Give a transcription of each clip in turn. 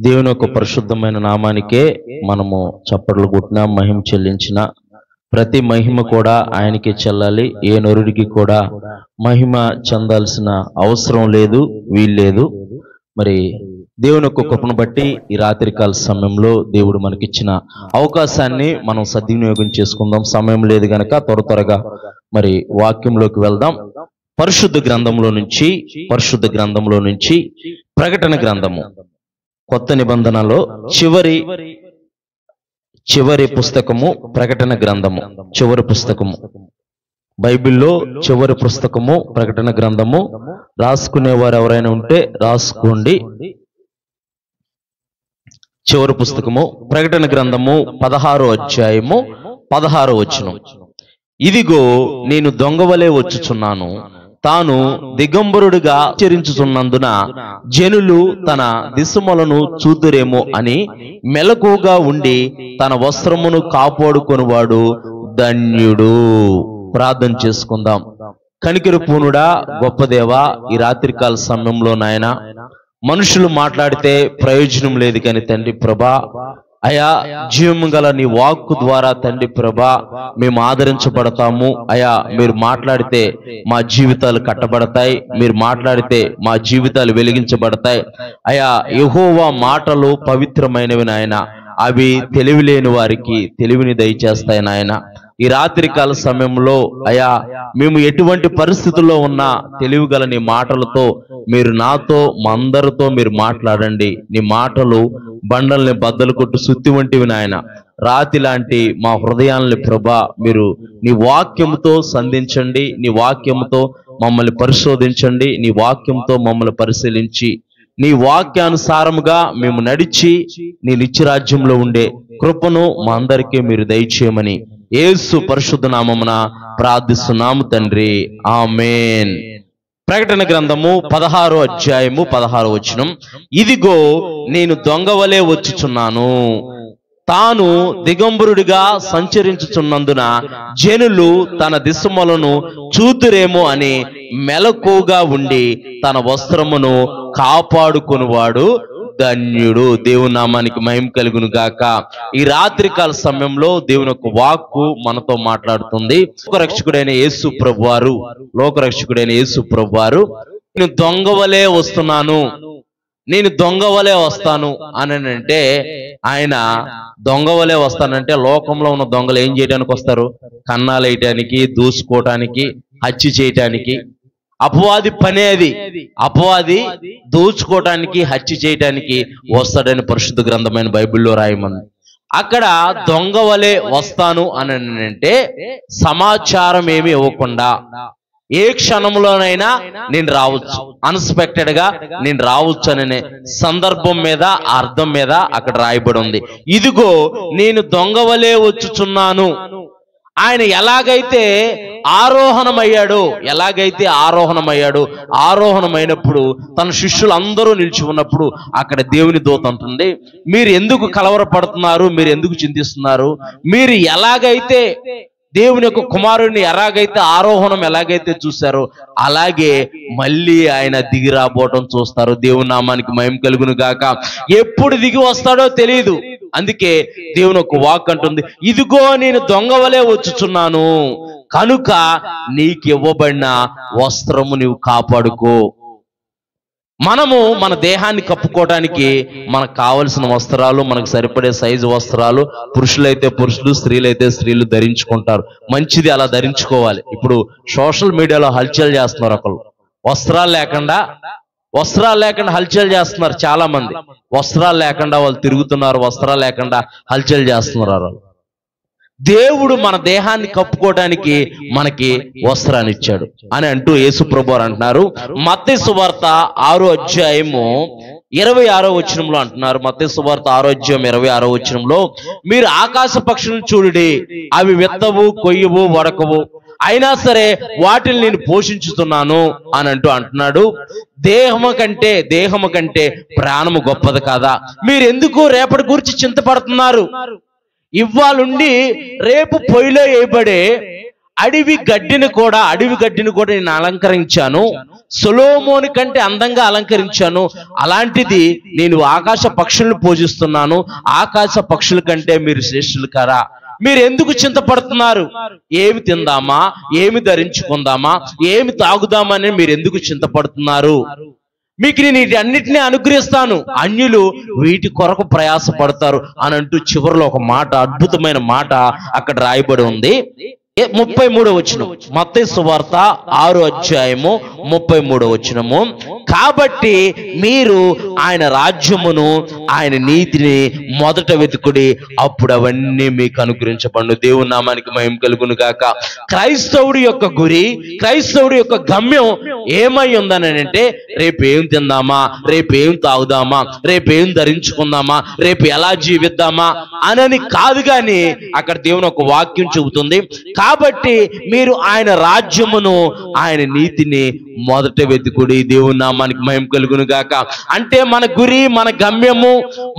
దేవుని యొక్క పరిశుద్ధమైన నామానికే మనము చప్పట్లు కొట్టినా మహిమ చెల్లించిన ప్రతి మహిమ కూడా ఆయనకే చెల్లాలి. ఏ నరుడికి కూడా మహిమ చెందాల్సిన అవసరం లేదు, వీల్లేదు. మరి దేవుని యొక్క కృపను బట్టి ఈ రాత్రికాల సమయంలో దేవుడు మనకిచ్చిన అవకాశాన్ని మనం సద్వినియోగం చేసుకుందాం. సమయం లేదు గనక త్వరగా మరి వాక్యంలోకి వెళ్దాం. పరిశుద్ధ గ్రంథంలో నుంచి ప్రకటన గ్రంథము కొత్త నిబంధనలో చివరి పుస్తకము ప్రకటన గ్రంథము. చివరి పుస్తకము బైబిల్లో చివరి పుస్తకము ప్రకటన గ్రంథము. రాసుకునేవారు ఎవరైనా ఉంటే రాసుకోండి. చివరి పుస్తకము ప్రకటన గ్రంథము 16వ అధ్యాయము 16వ వచనం. ఇదిగో నేను దొంగవలే వచ్చుచున్నాను, తాను దిగంబరుడిగా ఆచరించుచున్నందున జనులు తన దిశములను చూతురేమో అని మెలకుగా ఉండి తన వస్త్రమును కాపాడుకొనివాడు ధన్యుడు. ప్రార్థన చేసుకుందాం. కనికరు పూనుడా, గొప్ప దేవా, ఈ రాత్రికాల సమయంలో నాయన మనుషులు మాట్లాడితే ప్రయోజనం లేదు కానీ తండ్రి ప్రభా, అయా జీవము గల నీ వాక్కు ద్వారా తండ్రి ప్రభా మేము ఆదరించబడతాము. అయా మీరు మాట్లాడితే మా జీవితాలు కట్టబడతాయి, మీరు మాట్లాడితే మా జీవితాలు వెలిగించబడతాయి. అయా యెహోవా మాటలు పవిత్రమైనవి నాయన, అవి తెలివి లేని వారికి తెలివిని దయచేస్తాయి నాయన. ఈ రాత్రికాల సమయంలో అయా మేము ఎటువంటి పరిస్థితుల్లో ఉన్నా తెలివిగల నీ మాటలతో మీరు నాతో మా అందరితో మీరు మాట్లాడండి. నీ మాటలు బండల్ని బద్దలు కొట్టు సుత్తి వంటివి నాయన. రాతి లాంటి మా హృదయాల్ని ప్రభా మీరు నీ వాక్యంతో సంధించండి, నీ వాక్యంతో మమ్మల్ని పరిశోధించండి, నీ వాక్యంతో మమ్మల్ని పరిశీలించి నీ వాక్యానుసారముగా మేము నడిచి నీ నిత్యరాజ్యంలో ఉండే కృపను మా అందరికీ మీరు దయచేయమని యేసు పరిశుద్ధ నామమున ప్రార్థిస్తున్నాము తండ్రి, ఆమేన్. ప్రకటన గ్రంథము 16వ అధ్యాయము 16వ వచనం. ఇదిగో నేను దొంగవలే వచ్చుచున్నాను, తాను దిగంబరుడిగా సంచరించుచున్నందున జనులు తన దిశములను చూతురేమో అని మెలకుగా ఉండి తన వస్త్రమును కాపాడుకొనివాడు ధన్యుడు. దేవుని నామానికి మహిమ కలుగును గాక. ఈ రాత్రికాల సమయంలో దేవుని యొక్క వాక్కు మనతో మాట్లాడుతుంది. లోకరక్షకుడైన యేసు ప్రభువారు నేను దొంగవలే వస్తున్నాను, నేను దొంగవలే వస్తాను అని అంటే, ఆయన దొంగవలే వస్తానంటే లోకంలో ఉన్న దొంగలు ఏం చేయడానికి వస్తారు? కన్నాలు వేయటానికి, దూసుకోవటానికి, హత్య చేయటానికి. అపవాది పనే అది. అపవాది దోచుకోవటానికి, హత్య చేయటానికి వస్తాడని పరిశుద్ధ గ్రంథమైన బైబిల్లో రాయమని. అక్కడ దొంగవలే వస్తాను అని అంటే సమాచారం ఏమి ఇవ్వకుండా ఏ క్షణంలోనైనా నేను రావచ్చు, అన్ఎక్స్పెక్టెడ్ గా నేను రావచ్చు అనే సందర్భం మీద, అర్థం మీద అక్కడ రాయబడి ఉంది. ఇదిగో నేను దొంగవలే వచ్చుచున్నాను. ఆయన ఎలాగైతే ఆరోహణమయ్యాడు, తన శిష్యులు అందరూ నిలిచి ఉన్నప్పుడు అక్కడ దేవుని దూత అంటుంది, మీరు ఎందుకు కలవరపడుతున్నారు, మీరు ఎందుకు చింతిస్తున్నారు? మీరు ఎలాగైతే దేవుని యొక్క కుమారుడిని ఆరోహణం ఎలాగైతే చూశారో అలాగే మళ్ళీ ఆయన దిగి రాబోవటం చూస్తారు. దేవుని నామానికి మహిమ కలుగును గాక. ఎప్పుడు దిగి వస్తాడో తెలియదు. అందుకే దేవుని యొక్క వాక్ అంటుంది, ఇదిగో నేను దొంగవలే వచ్చుచున్నాను, కనుక నీకు ఇవ్వబడిన వస్త్రము నీవు కాపాడుకో. మనము మన దేహాన్ని కప్పుకోవడానికి మనకు కావలసిన వస్త్రాలు, మనకు సరిపడే సైజు వస్త్రాలు పురుషులైతే పురుషులు, స్త్రీలైతే స్త్రీలు ధరించుకుంటారు. మంచిది, అలా ధరించుకోవాలి. ఇప్పుడు సోషల్ మీడియాలో హల్చల్ చేస్తున్నారు. ఒకళ్ళు వస్త్రాలు లేకుండా హల్చల్ చేస్తున్నారు. చాలా మంది వస్త్రాలు లేకుండా వాళ్ళు తిరుగుతున్నారు, వస్త్రాలు లేకుండా హల్చల్ చేస్తున్నారు. దేవుడు మన దేహాన్ని కప్పుకోవడానికి మనకి వస్త్రాన్ని ఇచ్చాడు అని అంటూ యేసు ప్రభువారు అంటున్నారు. మత్తయి సువార్త 6వ అధ్యాయము 26వ వచనంలో అంటున్నారు. మత్తయి సువార్త 6వ అధ్యాయం 26వ వచనంలో, మీరు ఆకాశ పక్షులను చూడుడి, అవి విత్తవు, కొయ్యవు, వడకవు, అయినా సరే వాటిని నేను పోషించుతున్నాను అని అంటున్నాడు. దేహము కంటే ప్రాణము గొప్పది కాదా? మీరెందుకు రేపటి గురించి చింతపడుతున్నారు? ఇవ్వాలుండి రేపు పొయ్యిలో వేయబడే అడవి గడ్డిని కూడా నేను అలంకరించాను, సొలొమోను కంటే అందంగా అలంకరించాను. అలాంటిది నేను ఆకాశ పక్షులను పూజిస్తున్నాను. ఆకాశ పక్షుల కంటే మీరు శ్రేష్ఠులు కారా? మీరు ఎందుకు చింతపడుతున్నారు? ఏమి తిందామా, ఏమి ధరించుకుందామా, ఏమి తాగుదామని మీరు ఎందుకు చింతపడుతున్నారు? మీకు నేను వీటన్నిటినీ అనుగ్రహిస్తాను, అన్యులు వీటి కొరకు ప్రయాసపడతారు అని అంటూ చివరిలో ఒక మాట, అద్భుతమైన మాట అక్కడ రాయబడి ఉంది. 33వ వచనం, మత్తయి సువార్త 6వ అధ్యాయము 33వ వచనము. కాబట్టి మీరు ఆయన రాజ్యమును ఆయన నీతిని మొదట వెతుకుడి, అప్పుడు అవన్నీ మీకు అనుగ్రహించబడును. దేవుని నామానికి మహిమ కలుగును గాక. క్రైస్తవుడి యొక్క గురి, క్రైస్తవుడి యొక్క గమ్యం ఏమై ఉందని అంటే, రేపు ఏం తిందామా, రేపు ఏం తాగుదామా, రేపు ఏం ధరించుకుందామా, రేపు ఎలా జీవిద్దామా అనని కాదు. కానీ అక్కడ దేవుని ఒక వాక్యం చెబుతుంది, కాబట్టి మీరు ఆయన రాజ్యమును ఆయన నీతిని మొదట వెతుకుడి. దేవుని నామానికి మహిమ కలుగును గాక. అంటే మన గురి, మన గమ్యము,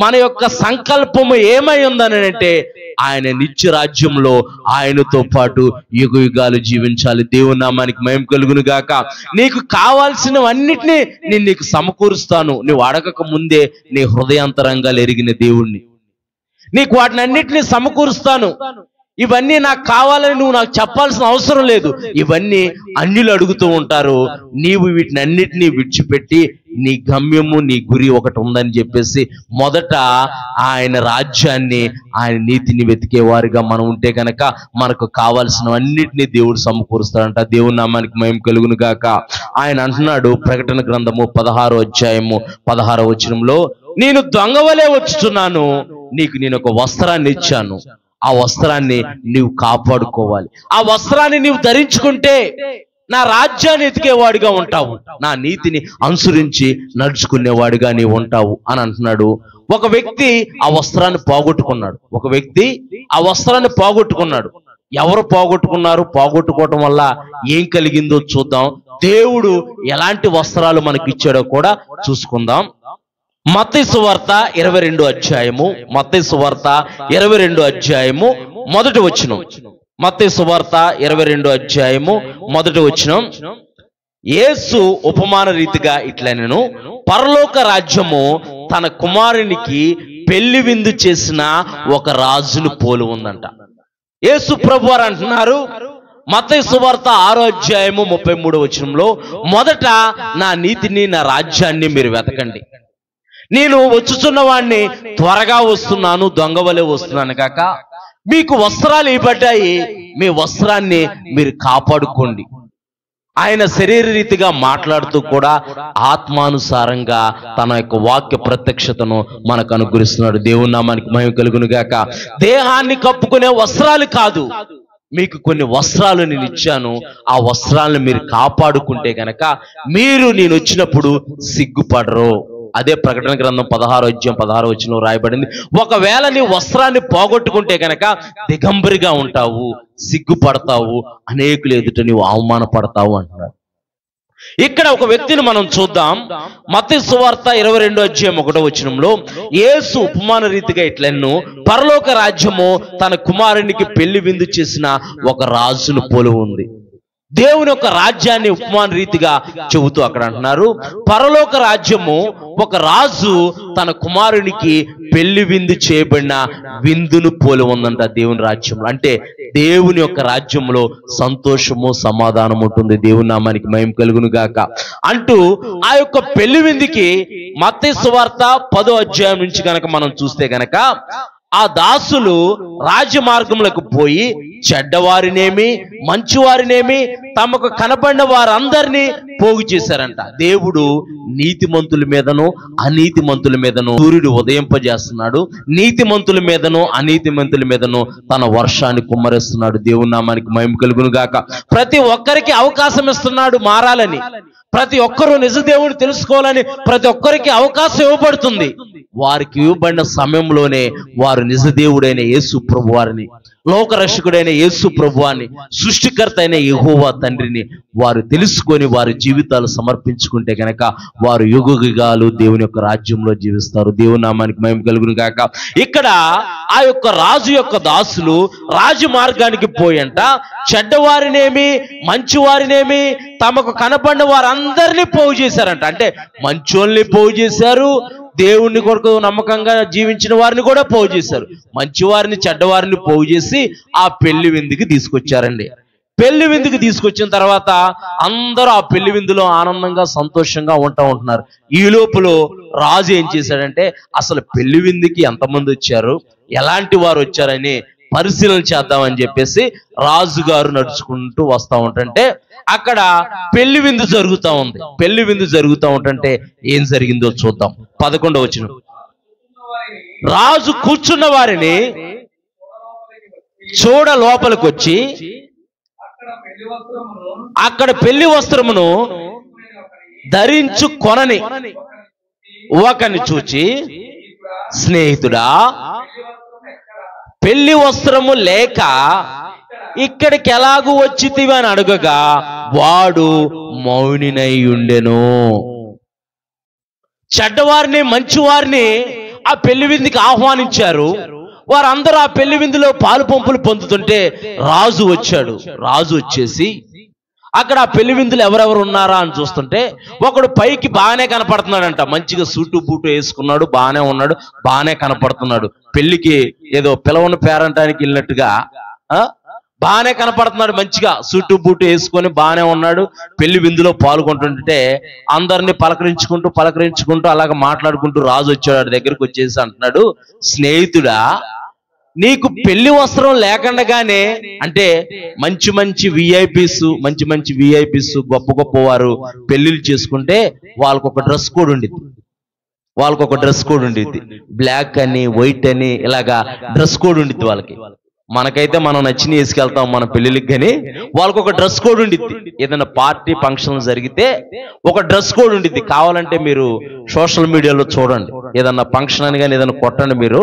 మన యొక్క సంకల్పము ఏమై ఉందని అంటే, ఆయన నిత్య రాజ్యంలో ఆయనతో పాటు యుగ యుగాలు జీవించాలి. దేవుని నామానికి మహిమ కలుగును గాక. నీకు కావాల్సినవన్నిటినీ నేను నీకు సమకూరుస్తాను. నువ్వు అడగక ముందే నీ హృదయాంతరంగాలు ఎరిగిన దేవుణ్ణి. నీకు వాటిని అన్నిటినీ సమకూరుస్తాను. ఇవన్నీ నాకు కావాలని నువ్వు నాకు చెప్పాల్సిన అవసరం లేదు. ఇవన్నీ అన్యులు అడుగుతూ ఉంటారు. నీవు వీటిని అన్నిటినీ విడిచిపెట్టి నీ గమ్యము, నీ గురి ఒకటి ఉందని చెప్పేసి మొదట ఆయన రాజ్యాన్ని, ఆయన నీతిని వెతికేవారిగా మనం ఉంటే గనక మనకు కావాల్సినవన్నిటినీ దేవుడు సమకూరుస్తాడంట. దేవుని నామానికి మహిమ కలుగును గాక. ఆయన అంటున్నాడు ప్రకటన గ్రంథము 16వ అధ్యాయము 16వ వచనంలో, నేను దొంగవలే వచ్చుచున్నాను, నీకు నేను ఒక వస్త్రాన్ని ఇచ్చాను, ఆ వస్త్రాన్ని నీవు కాపాడుకోవాలి. ఆ వస్త్రాన్ని నీవు ధరించుకుంటే నా రాజ్యాన్ని ఎతికేవాడిగా ఉంటావు, నా నీతిని అనుసరించి నడుచుకునేవాడిగా నీవు ఉంటావు అని అంటున్నాడు. ఒక వ్యక్తి ఆ వస్త్రాన్ని పోగొట్టుకున్నాడు. ఎవరు పోగొట్టుకున్నారు? పోగొట్టుకోవటం వల్ల ఏం కలిగిందో చూద్దాం. దేవుడు ఎలాంటి వస్త్రాలు మనకి ఇచ్చాడో కూడా చూసుకుందాం. మత్తయి సువార్త 22వ అధ్యాయము, మత్తయి సువార్త 22వ అధ్యాయము మొదటి వచనం. మత్తయి సువార్త 22వ అధ్యాయము మొదటి వచనం. యేసు ఉపమాన రీతిగా ఇట్లనెను, పరలోక రాజ్యము తన కుమారునికి పెళ్లి విందు చేసిన ఒక రాజును పోలి ఉందంట. యేసు ప్రభువారు అంటున్నారు మత్తయి సువార్త 6వ అధ్యాయము 33వ వచనంలో, మొదట నా నీతిని, నా రాజ్యాన్ని మీరు వెతకండి. నేను వచ్చుచున్న వాడిని, త్వరగా వస్తున్నాను, దొంగవలే వస్తున్నాను కాక మీకు వస్త్రాలు ఇవ్వబడ్డాయి, మీ వస్త్రాన్ని మీరు కాపాడుకోండి. ఆయన శరీర రీతిగా మాట్లాడుతూ కూడా ఆత్మానుసారంగా తన యొక్క వాక్య ప్రత్యక్షతను మనకు అనుగ్రహిస్తున్నాడు. దేవుని నామానికి మహిమ కలుగును గాక. దేహాన్ని కప్పుకునే వస్త్రాలు కాదు, మీకు కొన్ని వస్త్రాలు నేను ఇచ్చాను, ఆ వస్త్రాలను మీరు కాపాడుకుంటే గనక మీరు నేను వచ్చినప్పుడు సిగ్గుపడరు. అదే ప్రకటన గ్రంథం 16వ అధ్యాయం 16వ వచనంలో రాయబడింది. ఒకవేళ నీ వస్త్రాన్ని పోగొట్టుకుంటే గనక దిగంబరిగా ఉంటావు, సిగ్గుపడతావు, అనేకులు ఎదుట నీవు అవమానపడతావు అంటున్నాడు. ఇక్కడ ఒక వ్యక్తిని మనం చూద్దాం. మత్తయి సువార్త 22వ అధ్యాయం 1వ వచనంలో యేసు ఉపమాన రీతిగా ఇట్లెన్ను, పరలోక రాజ్యము తన కుమారునికి పెళ్లి విందు చేసిన ఒక రాజును పోలి ఉంది. దేవుని యొక్క రాజ్యాన్ని ఉపమాన రీతిగా చెబుతూ అక్కడ అంటున్నారు, పరలోక రాజ్యము ఒక రాజు తన కుమారునికి పెళ్లి విందు చేయబడిన విందును పోలి ఉందంట. దేవుని రాజ్యంలో అంటే దేవుని యొక్క రాజ్యంలో సంతోషము, సమాధానం ఉంటుంది. దేవుని నామానికి మహిమ కలుగును గాక. అంటూ ఆ యొక్క పెళ్లి విందుకి మత్తయి సువార్త 10వ అధ్యాయం నుంచి గనక మనం చూస్తే గనక, ఆ దాసులు రాజమార్గములకు పోయి చెడ్డవారినేమి మంచివారినేమి తమకు కనపడిన వారందరినీ పోగు చేశారంట. దేవుడు నీతిమంతుల మీదను అనీతిమంతుల మీదను సూర్యుడు ఉదయింపజేస్తున్నాడు. నీతిమంతుల మీదను అనీతిమంతుల మీదను తన వర్షాన్ని కుమ్మరిస్తున్నాడు. దేవుని నామానికి మహిమ కలుగును గాక. ప్రతి ఒక్కరికి అవకాశం ఇస్తున్నాడు మారాలని. ప్రతి ఒక్కరూ నిజ దేవుడు తెలుసుకోవాలని ప్రతి ఒక్కరికి అవకాశం ఇవ్వబడుతుంది. వారికి ఇవ్వబడిన సమయంలోనే వారు నిజ దేవుడైన యేసు ప్రభు వారిని, లోకరక్షకుడైన యేసు ప్రభువాన్ని, సృష్టికర్త అయిన యెహోవా తండ్రిని వారు తెలుసుకొని వారి జీవితాలు సమర్పించుకుంటే గనక వారు యుగయుగాలు దేవుని యొక్క రాజ్యంలో జీవిస్తారు. దేవుని నామానికి మహిమ కలుగును గాక. ఇక్కడ ఆ యొక్క రాజు యొక్క దాసులు రాజు మార్గానికి పోయంట చెడ్డవారినేమి మంచివారినేమి తమకు కనపడిన వారందరినీ పోగు చేశారంట. అంటే మంచోళ్ళని పోగు చేశారు, దేవుని కొరకు నమ్మకంగా జీవించిన వారిని కూడా పోగు చేశారు. మంచివారిని చెడ్డవారిని పోగు చేసి ఆ పెళ్లి విందుకి తీసుకొచ్చారండి. పెళ్లి విందుకి తీసుకొచ్చిన తర్వాత అందరూ ఆ పెళ్లి విందులో ఆనందంగా సంతోషంగా ఉంటున్నారు. ఈ లోపల రాజు ఏం చేశాడంటే అసలు పెళ్లి విందుకి ఎంతమంది వచ్చారు, ఎలాంటి వారు వచ్చారని పరిశీలన చేద్దామని చెప్పేసి రాజుగారు నడుచుకుంటూ వస్తా ఉంటుంటే అక్కడ పెళ్లి విందు జరుగుతూ ఉంది. పెళ్లి విందు జరుగుతూ ఉంటుంటే ఏం జరిగిందో చూద్దాం. 11వ వచనం. రాజు కూర్చున్న వారిని చూడ లోపలికి వచ్చి అక్కడ పెళ్లి వస్త్రమును ధరించుకొనని ఒకని చూచి, స్నేహితుడా పెళ్లి వస్త్రము లేక ఇక్కడికి ఎలాగూ వచ్చితివి అని అడగగా వాడు మౌనినై ఉండెను. చెడ్డవారిని మంచివారిని ఆ పెళ్లి విందుకి ఆహ్వానించారు. వారందరూ ఆ పెళ్లి విందులో పాలు పంపులు పొందుతుంటే రాజు వచ్చాడు. రాజు వచ్చేసి అక్కడ ఆ పెళ్లి విందులు ఎవరెవరు ఉన్నారా అని చూస్తుంటే ఒకడు పైకి బాగానే కనపడుతున్నాడంట. మంచిగా సూటు బూటు వేసుకున్నాడు, బాగానే ఉన్నాడు, బాగానే కనపడుతున్నాడు. పెళ్లికి ఏదో పిలవని పేరంటానికి వెళ్ళినట్టుగా బాగానే కనపడుతున్నాడు. మంచిగా సూటు బూటు వేసుకొని బాగానే ఉన్నాడు. పెళ్లి విందులో పాల్గొంటుంటే అందరినీ పలకరించుకుంటూ అలాగ మాట్లాడుకుంటూ రాజు వచ్చాడు. దగ్గరికి వచ్చేసి అంటున్నాడు, స్నేహితుడా నీకు పెళ్లి వస్త్రం లేకుండానే, అంటే మంచి మంచి విఐపీస్ గొప్ప వారు పెళ్లిళ్ళు చేసుకుంటే వాళ్ళకు ఒక డ్రెస్ కోడ్ ఉండిద్ది. బ్లాక్ అని వైట్ అని ఇలాగా డ్రెస్ కోడ్ ఉండిద్ది వాళ్ళకి. మనకైతే మనం నచ్చిన వేసుకెళ్తాం మన పెళ్లిళ్ళకి, కానీ వాళ్ళకు ఒక డ్రెస్ కోడ్ ఉండిద్ది. ఏదైనా పార్టీ ఫంక్షన్లు జరిగితే ఒక డ్రెస్ కోడ్ ఉండిద్ది. కావాలంటే మీరు సోషల్ మీడియాలో చూడండి, ఏదన్నా ఫంక్షన్ అని కానీ ఏదైనా కొట్టండి మీరు,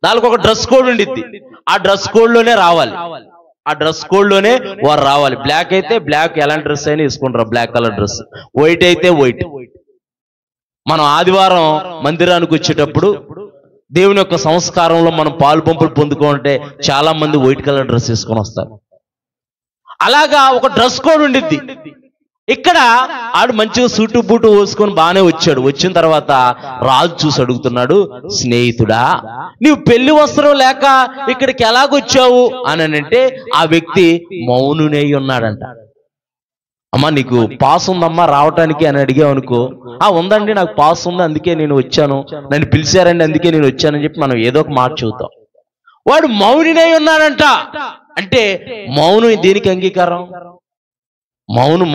దానికి ఒక డ్రెస్ కోడ్ ఉండిద్ది. ఆ డ్రెస్ కోడ్ లోనే రావాలి, ఆ డ్రెస్ కోడ్ లోనే వారు రావాలి. బ్లాక్ అయితే బ్లాక్, ఎలాంటి డ్రెస్ అయినా వేసుకుంటారు, బ్లాక్ కలర్ డ్రెస్. వైట్ అయితే వైట్. మనం ఆదివారం మందిరానికి వచ్చేటప్పుడు దేవుని యొక్క సంస్కారంలో మనం పాలు పంపులు పొందుకుంటే చాలా మంది వైట్ కలర్ డ్రెస్ వేసుకొని వస్తారు. అలాగా ఒక డ్రెస్ కోడ్ ఉండిద్ది. ఇక్కడ ఆడు మంచిగా సూటు బూటు వేసుకొని బాగానే వచ్చాడు. వచ్చిన తర్వాత రాజు చూసి అడుగుతున్నాడు, స్నేహితుడా నీవు పెళ్లి వస్త్రం లేక ఇక్కడికి ఎలాగొచ్చావు అని అంటే ఆ వ్యక్తి మౌనునై ఉన్నాడంట. అమ్మా నీకు పాస్ ఉందమ్మా రావటానికి అని అడిగావు అనుకో, ఉందండి నాకు పాస్ ఉంది అందుకే నేను వచ్చాను, నన్ను పిలిచారండి అందుకే నేను వచ్చానని చెప్పి మనం ఏదో ఒక మాట చెబుతాం. వాడు మౌనినై ఉన్నాడంట. అంటే మౌనం దేనికి అంగీకారం?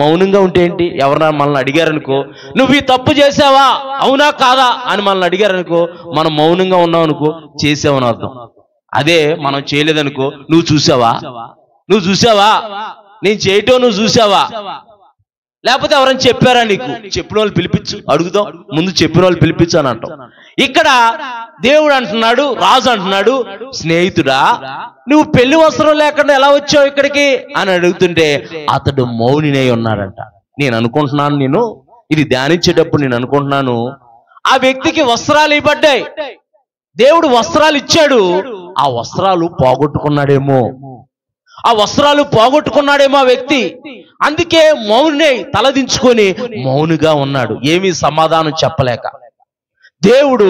మౌనంగా ఉంటే ఏంటి? ఎవరన్నా మనల్ని అడిగారనుకో, నువ్వు ఈ తప్పు చేసావా అవునా కాదా అని మనల్ని అడిగారనుకో, మనం మౌనంగా ఉన్నావు అనుకో చేసావని అర్థం. అదే మనం చేయలేదనుకో, నువ్వు చూసావా నేను చేయటం నువ్వు చూసావా, లేకపోతే ఎవరైనా చెప్పారా నీకు, చెప్పిన వాళ్ళు పిలిపించు అడుగుదాం, ముందు చెప్పిన వాళ్ళు పిలిపించు అని అంటాం. ఇక్కడ దేవుడు అంటున్నాడు, రాజు అంటున్నాడు, స్నేహితుడా నువ్వు పెళ్లి వస్త్రం లేకుండా ఎలా వచ్చావు ఇక్కడికి అని అడుగుతుంటే అతడు మౌనినై ఉన్నాడంట. నేను అనుకుంటున్నాను, ఇది ధ్యానించేటప్పుడు నేను అనుకుంటున్నాను, ఆ వ్యక్తికి వస్త్రాలు ఇవ్వబడ్డాయి, దేవుడు వస్త్రాలు ఇచ్చాడు, ఆ వస్త్రాలు పోగొట్టుకున్నాడేమో ఆ వ్యక్తి. అందుకే మౌనై తలదించుకొని మౌనుగా ఉన్నాడు, ఏమీ సమాధానం చెప్పలేక. దేవుడు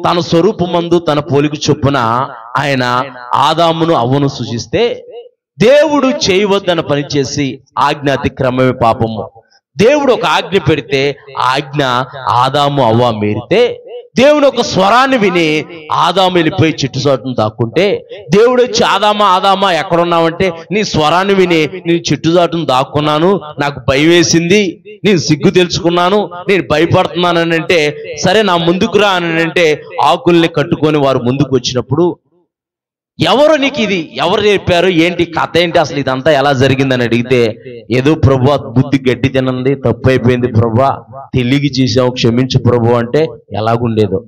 తన స్వరూపమందు తన పోలిక చొప్పున ఆయన ఆదామును అవ్వను సృజిస్తే దేవుడు చేయవద్దన్న పని చేసి ఆజ్ఞ అతిక్రమమే పాపము. దేవుడు ఒక ఆజ్ఞ పెడితే ఆజ్ఞ ఆదాము అవ్వ మీరితే దేవుని ఒక స్వరాన్ని విని ఆదాము వెళ్ళిపోయి చెట్టు చాటును దాక్కుంటే దేవుడు వచ్చి ఆదామా ఎక్కడున్నావంటే నీ స్వరాన్ని విని నేను చెట్టు చాటును దాక్కున్నాను, నాకు భయం వేసింది, నేను సిగ్గు తెలుసుకున్నాను, నేను భయపడుతున్నాను అంటే సరే నా ముందుకు రా అని అంటే ఆకుల్ని కట్టుకొని వారు ముందుకు వచ్చినప్పుడు ఎవరు నీకు ఇది ఎవరు చెప్పారు, ఏంటి కథ ఏంటి, అసలు ఇదంతా ఎలా జరిగిందని అడిగితే ఏదో ప్రభువా బుద్ధి గడ్డి తినండి, తప్పు అయిపోయింది ప్రభువా, తెలియక చేసావు క్షమించు ప్రభు అంటే ఎలాగుండేదో.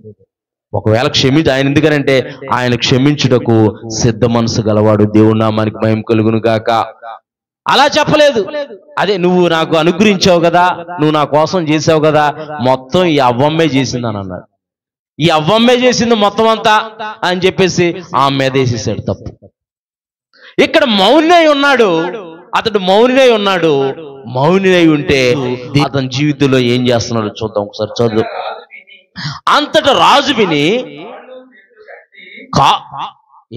ఒకవేళ ఆయన ఎందుకనంటే ఆయన క్షమించుటకు సిద్ధ మనసు గలవాడు. దేవుని నామానికి మహిమ కలుగును గాక. అలా చెప్పలేదు. అదే నువ్వు నాకు అనుగ్రహించావు కదా, నువ్వు నా కోసం చేసావు కదా, మొత్తం ఈ అవ్వమ్మే చేసిందని అన్నాడు. ఈ అవ్వమ్మే చేసింది మొత్తం అంతా అని చెప్పేసి ఆమె మీద వేసేసాడు తప్పు. ఇక్కడ మౌనినై ఉన్నాడు, అతడు మౌనినై ఉన్నాడు. మౌనినై ఉంటే అతని జీవితంలో ఏం చేస్తున్నాడో చూద్దాం ఒకసారి. చదువు. అంతటా రాజు విని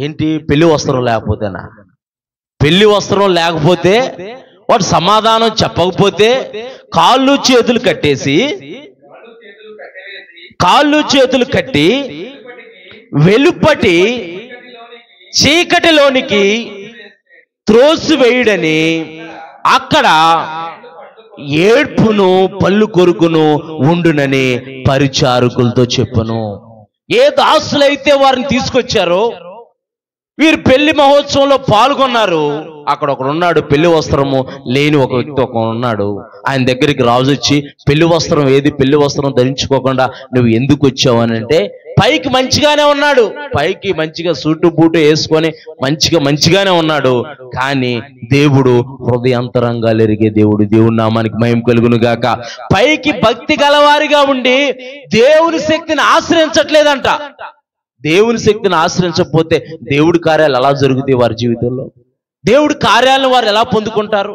ఏంటి పెళ్లి వస్త్రం లేకపోతేనా? పెళ్లి వస్త్రం లేకపోతే వాడు సమాధానం చెప్పకపోతే కాళ్ళు చేతులు కట్టి వెలుపటి చీకటిలోనికి త్రోసివేయుడని అక్కడ ఏడ్పును పళ్ళు కొరుకును ఉండునని పరిచారకులతో చెప్పను. ఏ దాసులైతే వారిని తీసుకొచ్చారో వీరు పెళ్లి మహోత్సవంలో పాల్గొన్నారు. అక్కడ ఒకడు ఉన్నాడు, పెళ్లి వస్త్రము లేని ఒక వ్యక్తి ఒకడు ఉన్నాడు. ఆయన దగ్గరికి రాజు వచ్చి పెళ్లి వస్త్రం ఏది, పెళ్లి వస్త్రం ధరించుకోకుండా నువ్వు ఎందుకు వచ్చావు అని అంటే, పైకి మంచిగానే ఉన్నాడు, పైకి మంచిగా సూటు బూటు వేసుకొని మంచిగానే ఉన్నాడు. కానీ దేవుడు హృదయాంతరంగాలు ఎరిగే దేవుడు. దేవుని నామానికి మహిమ కలుగును గాక. పైకి భక్తి గలవారిగా ఉండి దేవుని శక్తిని ఆశ్రయించట్లేదంట. దేవుని శక్తిని ఆశ్రయించకపోతే దేవుడి కార్యాలు ఎలా జరుగుతాయి వారి జీవితంలో? దేవుడి కార్యాలను వారు ఎలా పొందుకుంటారు?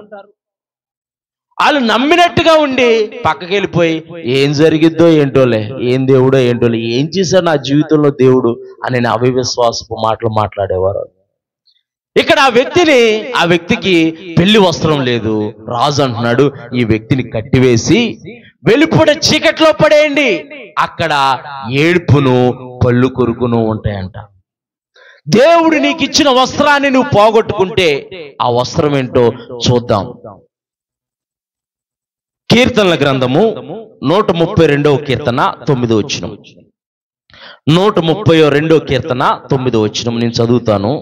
వాళ్ళు నమ్మినట్టుగా ఉండి పక్కకి వెళ్ళిపోయి ఏం జరిగిద్దో ఏంటోలే, ఏం దేవుడో ఏంటోలే, ఏం చేశారు నా జీవితంలో దేవుడు అని అవిశ్వాసపు మాటలు మాట్లాడేవారు. ఇక్కడ ఆ వ్యక్తికి పెళ్లి వస్త్రం లేదు. రాజు అంటున్నాడు, ఈ వ్యక్తిని కట్టివేసి వెలుపడ చీకట్లో పడేయండి, అక్కడ ఏడుపును పళ్ళు కొరుకును ఉంటాయంట. దేవుడు నీకు ఇచ్చిన వస్త్రాన్ని నువ్వు పోగొట్టుకుంటే ఆ వస్త్రం ఏంటో చూద్దాం. కీర్తనల గ్రంథము 132వ కీర్తన 9వ వచనం. 132వ కీర్తన 9వ వచనం నేను చదువుతాను.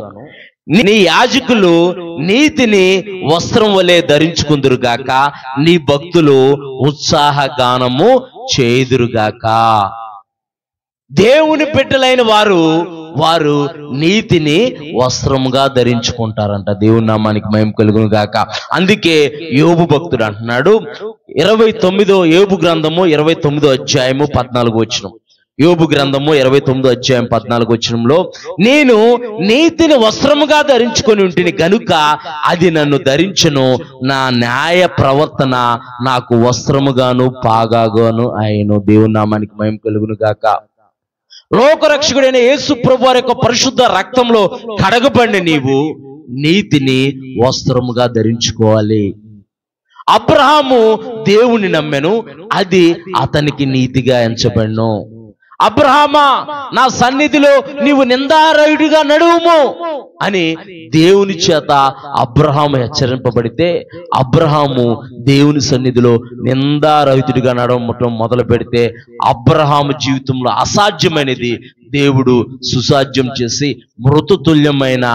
నీ యాజకులు నీతిని వస్త్రం వలె ధరించుకుందురుగాక, నీ భక్తులు ఉత్సాహగానము చేయుదురుగాక. దేవుని బిడ్డలైన వారు నీతిని వస్త్రముగా ధరించుకుంటారంట. దేవుని నామానికి మహిమ కలుగును గాక. అందుకే యోబు భక్తుడు అంటున్నాడు, 29వ యోబు గ్రంథము 29వ అధ్యాయము 14వ వచనం. యోబు గ్రంథము 29వ అధ్యాయం 14వ వచనంలో, నేను నీతిని వస్త్రముగా ధరించుకొని ఉంటిని గనుక అది నన్ను ధరించును, నా న్యాయ ప్రవర్తన నాకు వస్త్రముగాను పాగాగాను అయ్యను. దేవుని నామానికి మహిమ కలుగును గాక. లోకరక్షకుడైన యేసు ప్రభువారి యొక్క పరిశుద్ధ రక్తంలో కడగబడిన నీవు నీతిని వస్త్రముగా ధరించుకోవాలి. అబ్రహాము దేవుని నమ్మెను, అది అతనికి నీతిగా ఎంచబడెను. అబ్రహామా, నా సన్నిధిలో నీవు నిందారహితుడిగా నడువుము అని దేవుని చేత అబ్రహాము హెచ్చరింపబడితే, అబ్రహాము దేవుని సన్నిధిలో నిందారహితుడిగా నడవటం మొదలు పెడితే, అబ్రహాము జీవితంలో అసాధ్యమైనది దేవుడు సుసాధ్యం చేసి మృతతుల్యమైన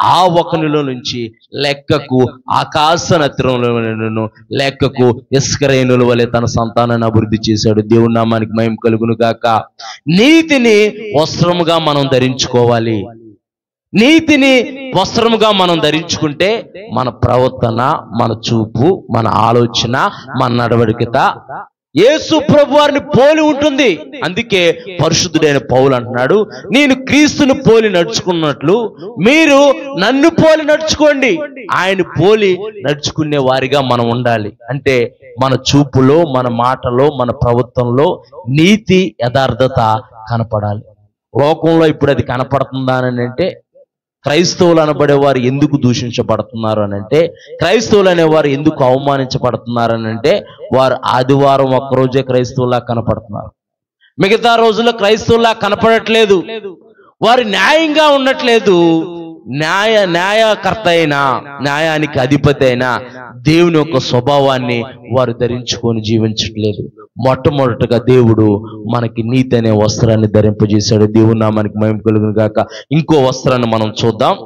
ఆ ఒకనిలో నుంచి లెక్కకు ఆకాశ నత్రంలో లెక్కకు ఇస్కరేణుల వలె తన సంతానాన్ని అభివృద్ధి చేశాడు. దేవుని నామానికి మహిమ కలుగును గాక. నీతిని వస్త్రముగా మనం ధరించుకోవాలి. నీతిని వస్త్రముగా మనం ధరించుకుంటే మన ప్రవర్తన, మన చూపు, మన ఆలోచన, మన నడవడికత యేసు ప్రభువారిని పోలి ఉంటుంది. అందుకే పరిశుద్ధుడైన పౌలు అంటున్నాడు, నేను క్రీస్తును పోలి నడుచుకున్నట్లు మీరు నన్ను పోలి నడుచుకోండి. ఆయన పోలి నడుచుకునే వారిగా మనం ఉండాలి. అంటే మన చూపులో, మన మాటలో, మన ప్రవర్తనలో నీతి, యథార్థత కనపడాలి. లోకంలో ఇప్పుడు అది కనపడుతుందా అని అంటే, క్రైస్తవులు అనబడేవారు ఎందుకు దూషించబడుతున్నారు అని అంటే, క్రైస్తవులు అనేవారు ఎందుకు అవమానించబడుతున్నారు అని అంటే, వారు ఆదివారం ఒక్కరోజే క్రైస్తవులా కనపడుతున్నారు, మిగతా రోజుల్లో క్రైస్తవులా కనపడట్లేదు. వారు న్యాయంగా ఉండట్లేదు. న్యాయకర్త అయినా, న్యాయానికి అధిపతి అయినా దేవుని యొక్క స్వభావాన్ని వారు ధరించుకొని జీవించట్లేదు. మొట్టమొదటిగా దేవుడు మనకి నీతి అనే వస్త్రాన్ని ధరింపజేశాడు. దేవుని నామానికి మహిమ కలుగును గాక. ఇంకో వస్త్రాన్ని మనం చూద్దాం.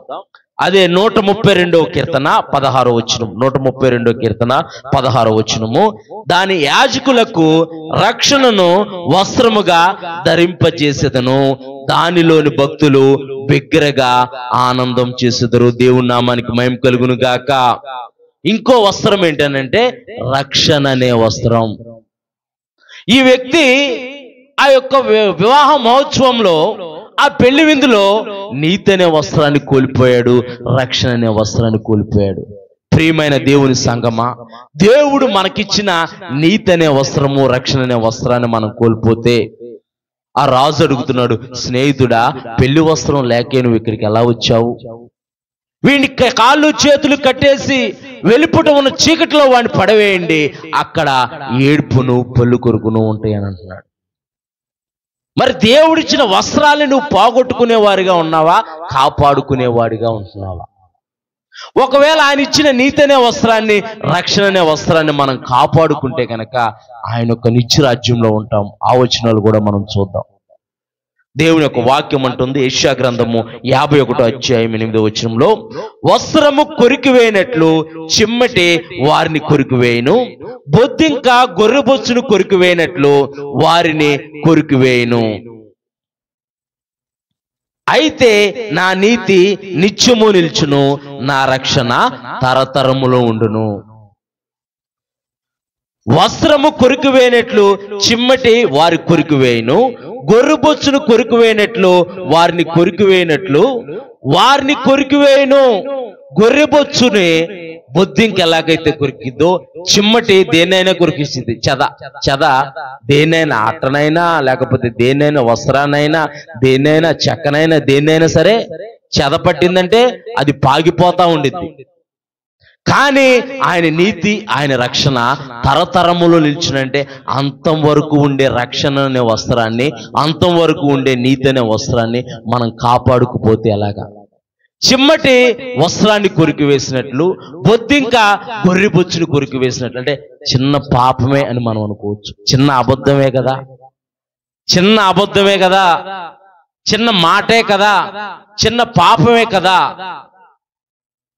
అదే 132వ కీర్తన 16వ వచనం, 132వ కీర్తన 16వ వచనము. దాని యాజకులకు రక్షణను వస్త్రముగా ధరింపజేసేదను, దానిలోని భక్తులు బిగ్గరగా ఆనందం చేసేదరు. దేవుని నామానికి మహిమ కలుగును గాక. ఇంకో వస్త్రం ఏంటనంటే రక్షణ అనే వస్త్రం. ఈ వ్యక్తి ఆ యొక్క వివాహ మహోత్సవంలో, ఆ పెళ్లి విందులో నీతి అనే వస్త్రాన్ని కోల్పోయాడు, రక్షణ అనే వస్త్రాన్ని కోల్పోయాడు. ప్రియమైన దేవుని సంగమా, దేవుడు మనకిచ్చిన నీతి అనే వస్త్రము, రక్షణ అనే వస్త్రాన్ని మనం కోల్పోతే, ఆ రాజు అడుగుతున్నాడు, స్నేహితుడా, పెళ్లి వస్త్రం లేకే నువ్వు ఇక్కడికి ఎలా వచ్చావు? వీడిని కాళ్ళు చేతులు కట్టేసి వెలుపుట ఉన్న చీకటిలో వాడిని పడవేయండి, అక్కడ ఏడుపును పళ్ళు కొరుకును ఉంటాయి అని అంటున్నాడు. మరి దేవుడిచ్చిన వస్త్రాన్ని నువ్వు పోగొట్టుకునేవాడిగా ఉన్నావా, కాపాడుకునేవాడిగా ఉంటున్నావా? ఒకవేళ ఆయన ఇచ్చిన నీతి అనే వస్త్రాన్ని, రక్షణ అనే వస్త్రాన్ని మనం కాపాడుకుంటే కనుక ఆయన యొక్క నిత్యరాజ్యంలో ఉంటాం. ఆ వచనాలు కూడా మనం చూద్దాం. దేవుని యొక్క వాక్యం అంటుంది, యెషయా గ్రంథము 51వ అధ్యాయం 8వ వచనంలో, వస్త్రము కొరికివేయనట్లు చిమ్మటి వారిని కొరికివేయను, బొద్దింక గొర్రెబొచ్చును కొరికివేయనట్లు వారిని కొరికివేయను. అయితే నా నీతి నిత్యము నిల్చును, నా రక్షణ తరతరములో ఉండును. వస్త్రము కొరికివేయనట్లు చిమ్మటి వారి కొరికివేయను, గొర్రెబొచ్చును కొరికివేయనట్లు వారిని కొరికివేయనట్లు వారిని కొరికివేయను. గొర్రెబొచ్చుని బొద్దింక ఎలాగైతే కొరికిద్దో, చిమ్మటి దేన్నైనా కొరికిస్తుంది. చెద దేన్నైనా, అట్టనైనా లేకపోతే దేన్నైనా, వస్త్రాన్నైనా, దేన్నైనా, చెక్కనైనా, దేన్నైనా సరే చెద పట్టిందంటే అది పాగిపోతా ఉండిద్ది. కానీ ఆయన నీతి, ఆయన రక్షణ తరతరములో నిల్చునంటే అంతం వరకు ఉండే రక్షణ అనే వస్త్రాన్ని, అంతం వరకు ఉండే నీతి అనే వస్త్రాన్ని మనం కాపాడుకుపోతే ఎలాగా? చిమ్మటి వస్త్రాన్ని కొరికి వేసినట్లు, బొద్దింక గొర్రెబొచ్చుని కొరికి వేసినట్లు. అంటే చిన్న పాపమే అని మనం అనుకోవచ్చు. చిన్న అబద్ధమే కదా, చిన్న అబద్ధమే కదా, చిన్న మాటే కదా, చిన్న పాపమే కదా.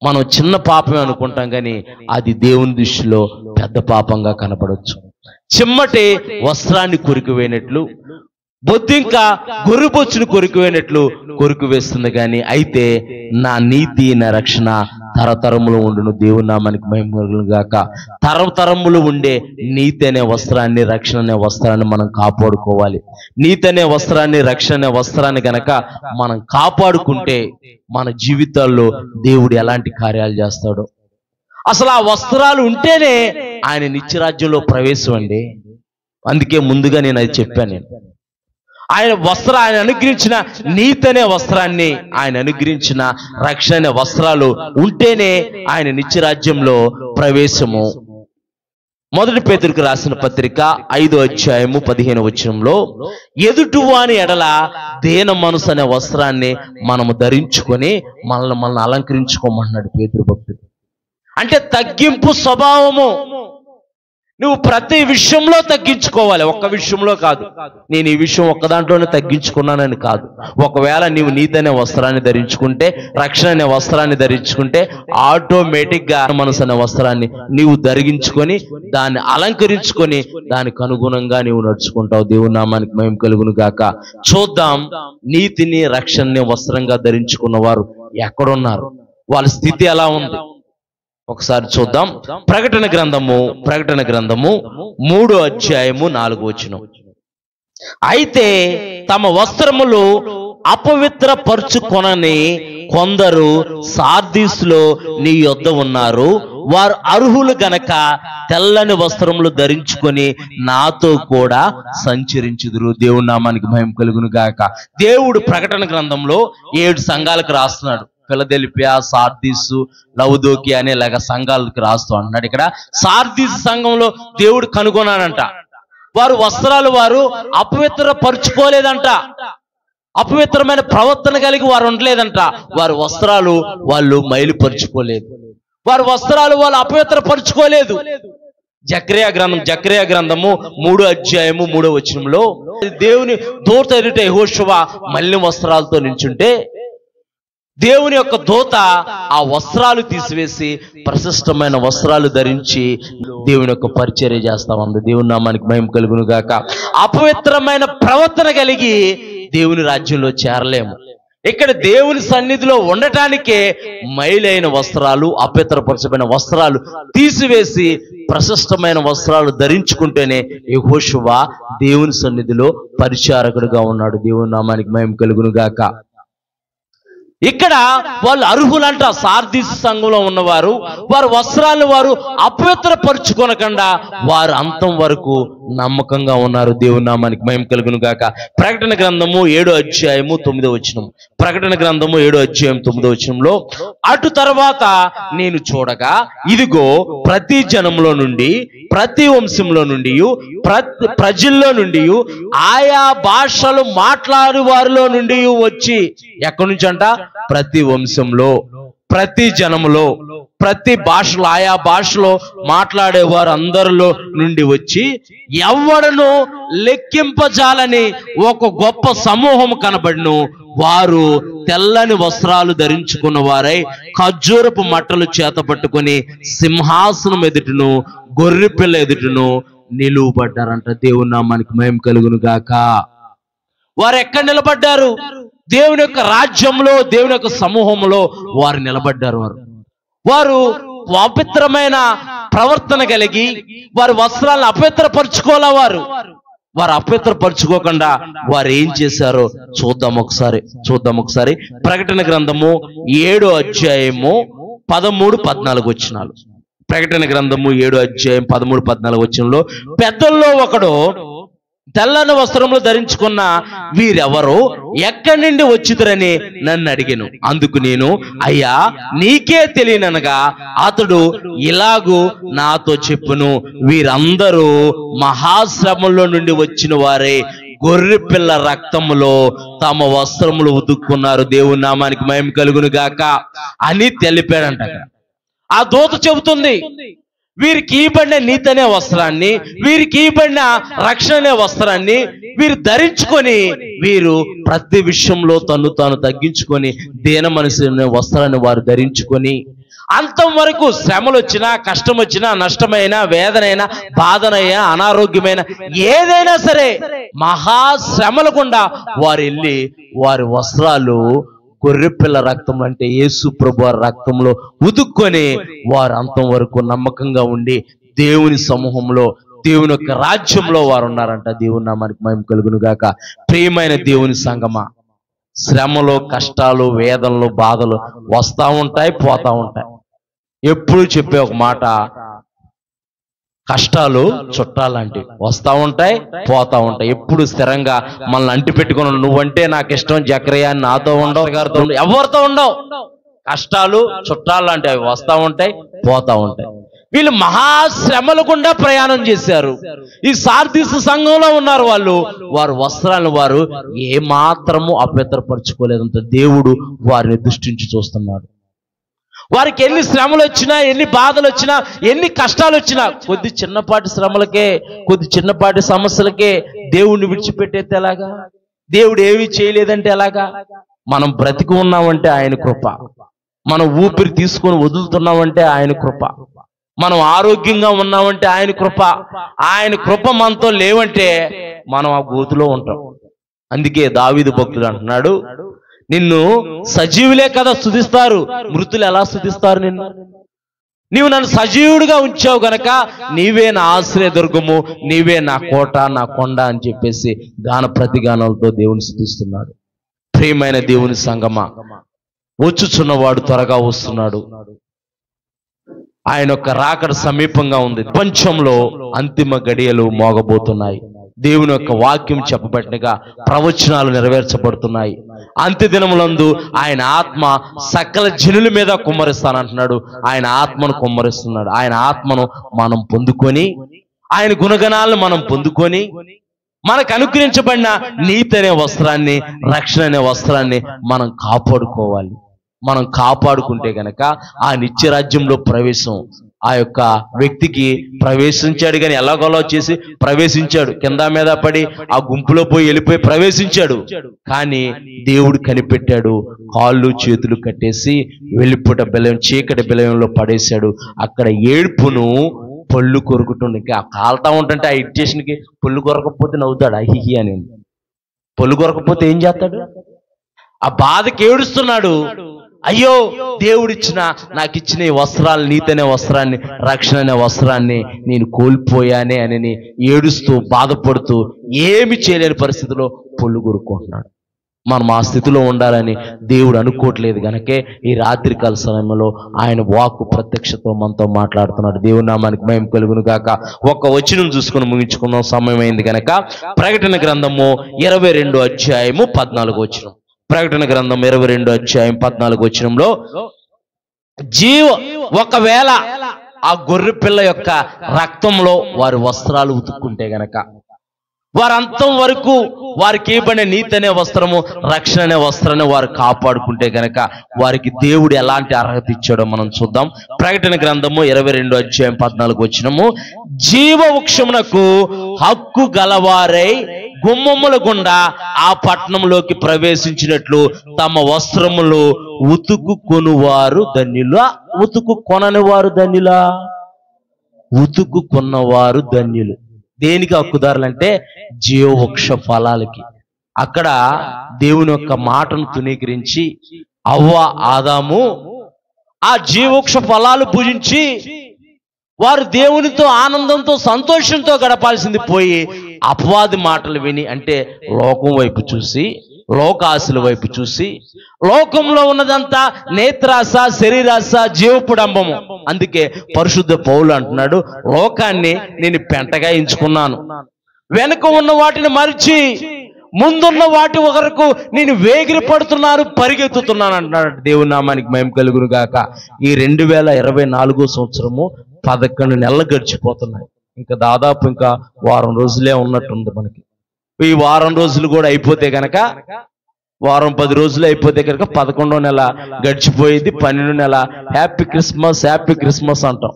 మనం చిన్న పాపమే అనుకుంటాం, కానీ అది దేవుని దృష్టిలో పెద్ద పాపంగా కనపడవచ్చు. చిమ్మటి వస్త్రాన్ని కొరికివేయనట్లు, బొద్దింక గొర్రెబొచ్చును కొరికివేయనట్లు కొరికివేస్తుంది. కానీ అయితే నా నీతి, నా రక్షణ తరతరములు ఉండును. దేవుని నామానికి మహిమ కలుగును గాక. తరతరములు ఉండే నీతి అనే వస్త్రాన్ని, రక్షణ అనే వస్త్రాన్ని మనం కాపాడుకోవాలి. నీతి అనే వస్త్రాన్ని, రక్షణ అనే వస్త్రాన్ని గనక మనం కాపాడుకుంటే మన జీవితాల్లో దేవుడు ఎలాంటి కార్యాలు చేస్తాడో. అసలు ఆ వస్త్రాలు ఉంటేనే ఆయన నిత్యరాజ్యంలో ప్రవేశం అండి. అందుకే ముందుగా నేను అది చెప్పాను. ఆయన అనుగ్రహించిన నీతి అనే వస్త్రాన్ని, ఆయన అనుగ్రహించిన రక్షణ అనే వస్త్రాలు ఉంటేనే ఆయన నిత్యరాజ్యంలో ప్రవేశము. 1 పేతురుకు రాసిన పత్రిక 5వ అధ్యాయము 15వ వచనంలో, ఎదుటివాని ఎడల దేన మనసు అనే వస్త్రాన్ని మనము ధరించుకొని మనల్ని అలంకరించుకోమన్నాడు పేతురు భక్తుడు. అంటే తగ్గింపు స్వభావము. నువ్వు ప్రతి విషయంలో తగ్గించుకోవాలి, ఒక్క విషయంలో కాదు. నేను ఈ విషయం ఒక్క దాంట్లోనే తగ్గించుకున్నానని కాదు. ఒకవేళ నీవు నీతి అనే వస్త్రాన్ని ధరించుకుంటే, రక్షణ అనే వస్త్రాన్ని ధరించుకుంటే, ఆటోమేటిక్గా మనసు అనే వస్త్రాన్ని నీవు ధరించుకొని, దాన్ని అలంకరించుకొని, దానికి అనుగుణంగా నీవు నడుచుకుంటావు. దేవుని నామానికి మహిమ కలుగును గాక. చూద్దాం, నీతిని, రక్షణని వస్త్రంగా ధరించుకున్న వారు ఎక్కడున్నారు, వాళ్ళ స్థితి ఎలా ఉంది ఒకసారి చూద్దాం. ప్రకటన గ్రంథము 3వ అధ్యాయము 4వ వచనం. అయితే తమ వస్త్రములు అపవిత్రపరుచుకొనని కొందరు సార్దీసులో నీ యొద్ద ఉన్నారు. వారు అర్హులు గనక తెల్లని వస్త్రములు ధరించుకొని నాతో కూడా సంచరించుదురు. దేవుని నామానికి మహిమ కలుగును గాక. దేవుడు ప్రకటన గ్రంథంలో 7 సంఘాలకు రాస్తున్నాడు. ఫిలదెల్ఫియా, సార్దీసు, లవదోకియా అనేలాగా సంఘాలకు రాస్తూ అంటున్నాడు. ఇక్కడ సార్దీసు సంఘంలో దేవుడు కనుగొన్నాడంట. వారు వస్త్రాలు వారు అపవిత్రపరుచుకోలేదంట, అపవిత్రమైన ప్రవర్తన కలిగి వారు ఉండలేదంట. వారి వస్త్రాలు వాళ్ళు మైలుపరుచుకోలేదు, వారి వస్త్రాలు వాళ్ళు అపవిత్రపరుచుకోలేదు. జకర్యా గ్రంథము 3వ అధ్యాయము 3వ వచనంలో, దేవుని దూత ఎదుట యెహోషువ మలిన వస్త్రాలతో నిల్చుంటే దేవుని యొక్క దూత ఆ వస్త్రాలు తీసివేసి ప్రశస్తమైన వస్త్రాలు ధరించి దేవుని యొక్క పరిచర్య చేస్తా ఉంది. దేవుని నామానికి మహిమ కలుగును గాక. అపవిత్రమైన ప్రవర్తన కలిగి దేవుని రాజ్యంలో చేరలేము. ఇక్కడ దేవుని సన్నిధిలో ఉండటానికే మైలైన వస్త్రాలు, అపవిత్రపరచమైన వస్త్రాలు తీసివేసి ప్రశస్తమైన వస్త్రాలు ధరించుకుంటేనే యెహోషువ దేవుని సన్నిధిలో పరిచారకుడుగా ఉన్నాడు. దేవుని నామానికి మహిమ కలుగును గాక. ఇక్కడ వాళ్ళు అర్హులంట. సార్దీస్ సంఘంలో ఉన్నవారు వారు వస్త్రాలను వారు అపవిత్రపరుచుకొనకుండా వారు అంతం వరకు నమ్మకంగా ఉన్నారు. దేవుని నామానికి మహిమ కలుగును గాక. ప్రకటన గ్రంథము 7:9. ప్రకటన గ్రంథము 7:9 అటు తర్వాత నేను చూడగా ఇదిగో ప్రతి జనంలో నుండి, ప్రతి వంశంలో నుండి, ప్రజల్లో నుండి, ఆయా భాషలు మాట్లాడు వారిలో నుండి వచ్చి, ఎక్కడి నుంచి అంట? ప్రతి వంశంలో, ప్రతి జనములో, ప్రతి భాషలో, ఆయా భాషలో మాట్లాడే వారు అందరిలో నుండి వచ్చి ఎవడను లెక్కింపజాలని ఒక గొప్ప సమూహం కనబడును. వారు తెల్లని వస్త్రాలు ధరించుకున్న వారై ఖర్జూరపు మట్టలు చేత పట్టుకొని సింహాసనం ఎదుటను గొర్రెపిల్ల ఎదుటను నిలువబడ్డారంట. దేవుని నామానికి మహిమ కలుగును గాక. వారు ఎక్కడ నిలబడ్డారు? దేవుని యొక్క రాజ్యంలో, దేవుని యొక్క సమూహంలో వారు నిలబడ్డారు. వారు అపవిత్రమైన ప్రవర్తన కలిగి వారి వస్త్రాలను అపవిత్రపరుచుకోలే. వారు అపవిత్రపరుచుకోకుండా వారు ఏం చేశారో చూద్దాం ఒకసారి. ప్రకటన గ్రంథము 7:13-14. ప్రకటన గ్రంథము 7:13-14 పెద్దల్లో ఒకడు తెల్లని వస్త్రములు ధరించుకున్న వీరెవరో ఎక్కడి నుండి వచ్చితురని నన్ను అడిగాను. అందుకు నేను, అయ్యా నీకే తెలియననగా అతడు ఇలాగూ నాతో చెప్పును, వీరందరూ మహాశ్రమంలో నుండి వచ్చిన వారే గొర్రెపిల్ల రక్తములో తమ వస్త్రములు ఉతుక్కున్నారు. దేవుని నామానికి మహిమ కలుగును గాక అని తెలిపాడంట. ఆ దూత చెబుతుంది, వీరికి ఇవ్వబడిన నీతి అనే వస్త్రాన్ని, వీరికి ఇవ్వబడిన రక్షణ అనే వస్త్రాన్ని వీరు ధరించుకొని వీరు ప్రతి విషయంలో తను తాను తగ్గించుకొని దీన మనసు అనే వస్త్రాన్ని వారు ధరించుకొని అంతం వరకు శ్రమలు వచ్చినా, కష్టం వచ్చినా, నష్టమైన, వేదనైన, బాధనైనా, అనారోగ్యమైన ఏదైనా సరే మహాశ్రమల గుండా వారు వెళ్ళి వారి వస్త్రాలు గొర్రెపిల్ల రక్తం అంటే యేసు ప్రభువారి రక్తంలో ఉతుక్కొని వారు అంతం వరకు నమ్మకంగా ఉండి దేవుని సమూహంలో, దేవుని యొక్క రాజ్యంలో వారు ఉన్నారంట. దేవుని నామానికి మహిమ కలుగును గాక. ప్రియమైన దేవుని సంగమా, శ్రమలు, కష్టాలు, వేదనలు, బాధలు వస్తా ఉంటాయి, పోతా ఉంటాయి. ఎప్పుడు చెప్పే ఒక మాట, కష్టాలు చుట్టాలంటే వస్తా ఉంటాయి, పోతా ఉంటాయి. ఎప్పుడు స్థిరంగా మనల్ని అంటి పెట్టుకుని నువ్వంటే నాకు ఇష్టం జకరియా అని నాతో ఉండవు, ఎవరితో ఉండవు. కష్టాలు చుట్టాలు అంటే అవి వస్తా ఉంటాయి, పోతా ఉంటాయి. వీళ్ళు మహాశ్రమల గుండా ప్రయాణం చేశారు. ఈ సార్దీసు సంఘంలో ఉన్నారు వారు వస్త్రాలను వారు ఏమాత్రము అపవిత్రపరచుకోలేదంట. దేవుడు వారిని దృష్టించి చూస్తున్నాడు. వారికి ఎన్ని శ్రమలు వచ్చినా, ఎన్ని బాధలు వచ్చినా, ఎన్ని కష్టాలు వచ్చినా, కొద్ది చిన్నపాటి శ్రమలకే, కొద్ది చిన్నపాటి సమస్యలకే దేవుణ్ణి విడిచిపెట్టేది ఎలాగా? దేవుడు ఏమీ చేయలేదంటే ఎలాగా? మనం బ్రతికి ఉన్నామంటే ఆయన కృప, మనం ఊపిరి తీసుకొని వదులుతున్నామంటే ఆయన కృప, మనం ఆరోగ్యంగా ఉన్నామంటే ఆయన కృప. ఆయన కృప మనతో లేవంటే మనం ఆ గోతులో ఉంటాం. అందుకే దావీదు భక్తుడు అంటున్నాడు, నిన్ను సజీవులే కదా స్తుతిస్తారు, మృతులు ఎలా స్తుతిస్తారు నిన్ను? నీవు నన్ను సజీవుడిగా ఉంచావు గనక నీవే నా ఆశ్రయదుర్గము, నీవే నా కోట, నా కొండ అని చెప్పేసి గాన ప్రతిగానాలతో దేవుని స్తుతిస్తున్నాడు. ప్రియమైన దేవుని సంగమా, వచ్చుచున్నవాడు త్వరగా వస్తున్నాడు. ఆయన యొక్క రాకడ సమీపంగా ఉంది. ప్రపంచంలో అంతిమ గడియలు మోగబోతున్నాయి. దేవుని యొక్క వాక్యం చెప్పబడినగా ప్రవచనాలు నెరవేర్చబడుతున్నాయి. అంత్య దినములందు ఆయన ఆత్మ సకల జనుల మీద కుమ్మరిస్తానంటున్నాడు. ఆయన ఆత్మను కుమ్మరిస్తున్నాడు. ఆయన ఆత్మను మనం పొందుకొని, ఆయన గుణగణాలను మనం పొందుకొని, మనకు అనుగ్రహించబడిన నీతి అనే వస్త్రాన్ని, రక్షణ అనే వస్త్రాన్ని మనం కాపాడుకోవాలి. మనం కాపాడుకుంటే గనక ఆ నిత్యరాజ్యంలో ప్రవేశం ఆ యొక్క వ్యక్తికి ప్రవేశించాడు, కానీ ఎలాగోలా చేసి ప్రవేశించాడు, కింద మీద పడి ఆ గుంపులో పోయి వెళ్ళిపోయి ప్రవేశించాడు. కానీ దేవుడు కనిపెట్టాడు, కాళ్ళు చేతులు కట్టేసి వెళ్ళిపోట బిలయం, చీకటి బిలయంలో పడేశాడు. అక్కడ ఏడుపును, పళ్ళు కొరుకుతుండే, ఇంకా కాలుతా ఉంటుంటే ఆ ఇరిటేషన్కి పళ్ళు కొరకపోతే నవ్వుతాడు అహిహి అని. పళ్ళు కొరకపోతే ఏం చేస్తాడు? ఆ బాధకి ఏడుస్తున్నాడు. అయ్యో, దేవుడిచ్చిన నాకు ఇచ్చిన ఈ వస్త్రాలు, నీతనే వస్త్రాన్ని, రక్షణ అనే వస్త్రాన్ని నేను కోల్పోయానే అని ఏడుస్తూ బాధపడుతూ ఏమి చేయలేని పరిస్థితిలో పొల్లు కొరుక్కుంటున్నాడు. మనం ఆ స్థితిలో ఉండాలని దేవుడు అనుకోవట్లేదు కనుకే ఈ రాత్రికాల సమయంలో ఆయన వాక్కు ప్రత్యక్షతో మనతో మాట్లాడుతున్నాడు. దేవుని నామానికి మహిమ కలుగును గాక. ఒక వచనం చూసుకుని ముగించుకుందాం, సమయం అయింది కనుక. ప్రకటన గ్రంథము 22వ అధ్యాయము 14వ వచనం. ప్రకటన గ్రంథం 22వ అధ్యాయం 14వ వచనంలో, ఒకవేళ ఆ గొర్రె పిల్ల యొక్క రక్తంలో వారి వస్త్రాలు ఉతుక్కుంటే గనక, వారంతం వరకు వారికి ఇవ్వబడిన నీతి అనే వస్త్రము, రక్షణ అనే వస్త్రాన్ని వారు కాపాడుకుంటే గనక వారికి దేవుడు ఎలాంటి అర్హత ఇచ్చాడో మనం చూద్దాం. ప్రకటన గ్రంథము 22వ అధ్యాయం 14వ వచనము, జీవవృక్షమునకు హక్కు గలవారై గుమ్మముల గుండా ఆ పట్టణంలోకి ప్రవేశించినట్లు తమ వస్త్రములు ఉతుకుకొనువారు ధన్యులా. ఉతుకుకొనని వారు ధన్యులా? ఉతుకుకొన్నవారు ధన్యులు. దేనికి హక్కుదారులు అంటే జీవవృక్ష ఫలాలకి. అక్కడ దేవుని యొక్క మాటను తునీకరించి అవ్వ, ఆదాము ఆ జీవవృక్ష ఫలాలు భుజించి వారు దేవునితో ఆనందంతో సంతోషంతో గడపాల్సింది పోయి అపవాది మాటలు విని, అంటే లోకం వైపు చూసి, లోకాశల వైపు చూసి, లోకంలో ఉన్నదంతా నేత్రాశ, శరీరాశ, జీవపుడంబము. అందుకే పరిశుద్ధ పౌలు అంటున్నాడు, లోకాన్ని నేను పెంటగా ఎంచుకున్నాను, వెనుక ఉన్న వాటిని మరిచి ముందున్న వాటి వరకు నేను వేగిరి పడుతున్నాను, పరిగెత్తుతున్నాను అంటున్నాడు. దేవుని నామానికి మహిమ కలుగును గాక. ఈ 2024 సంవత్సరము 11 నెలలు గడిచిపోతున్నాయి. ఇంకా దాదాపు ఇంకా వారం రోజులే ఉన్నట్టుంది మనకి. ఈ వారం రోజులు కూడా అయిపోతే గనక, వారం 10 రోజులు అయిపోతే కనుక 11వ నెల గడిచిపోయింది. 12వ నెల హ్యాపీ క్రిస్మస్, హ్యాపీ క్రిస్మస్ అంటాం.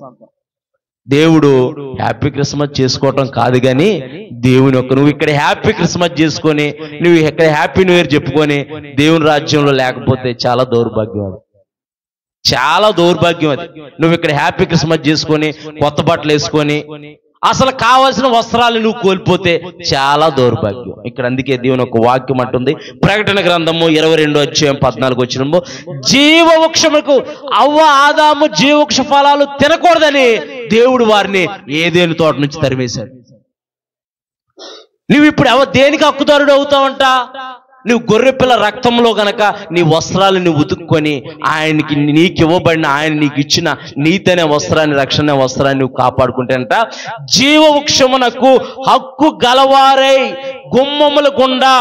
దేవుడు హ్యాపీ క్రిస్మస్ చేసుకోవటం కాదు, కానీ దేవుని యొక్క, నువ్వు ఇక్కడ హ్యాపీ క్రిస్మస్ చేసుకొని నువ్వు ఇక్కడ హ్యాపీ న్యూ ఇయర్ చెప్పుకొని దేవుని రాజ్యంలో లేకపోతే చాలా దౌర్భాగ్యం అది, చాలా దౌర్భాగ్యం అది. నువ్వు ఇక్కడ హ్యాపీ క్రిస్మస్ చేసుకొని కొత్త బట్టలు వేసుకొని అసలు కావాల్సిన వస్త్రాలు నువ్వు కోల్పోతే చాలా దౌర్భాగ్యం. ఇక్కడ అందుకే దేవుని ఒక వాక్యం అంటుంది, ప్రకటన గ్రంథము 22వ అధ్యాయం 14వ వచనము, జీవవృక్షముకు అవ్వ, ఆదాము జీవవృక్ష ఫలాలు తినకూడదని దేవుడు వారిని ఏదేను తోట నుంచి తరిమేశాడు. నువ్వు ఇప్పుడు దేనికి హక్కుదారుడు అవుతావంట? నువ్వు గొర్రెపిల్ల రక్తంలో గనక నీ వస్త్రాలు నువ్వు ఉతుక్కొని ఆయనకి, నీకు ఇవ్వబడిన, ఆయన నీకు ఇచ్చిన నీతి అనే వస్త్రాన్ని, రక్షణ అనే వస్త్రాన్ని నువ్వు కాపాడుకుంటేనంట, జీవవృక్షమునకు హక్కు గలవారై గుమ్మముల గుండా,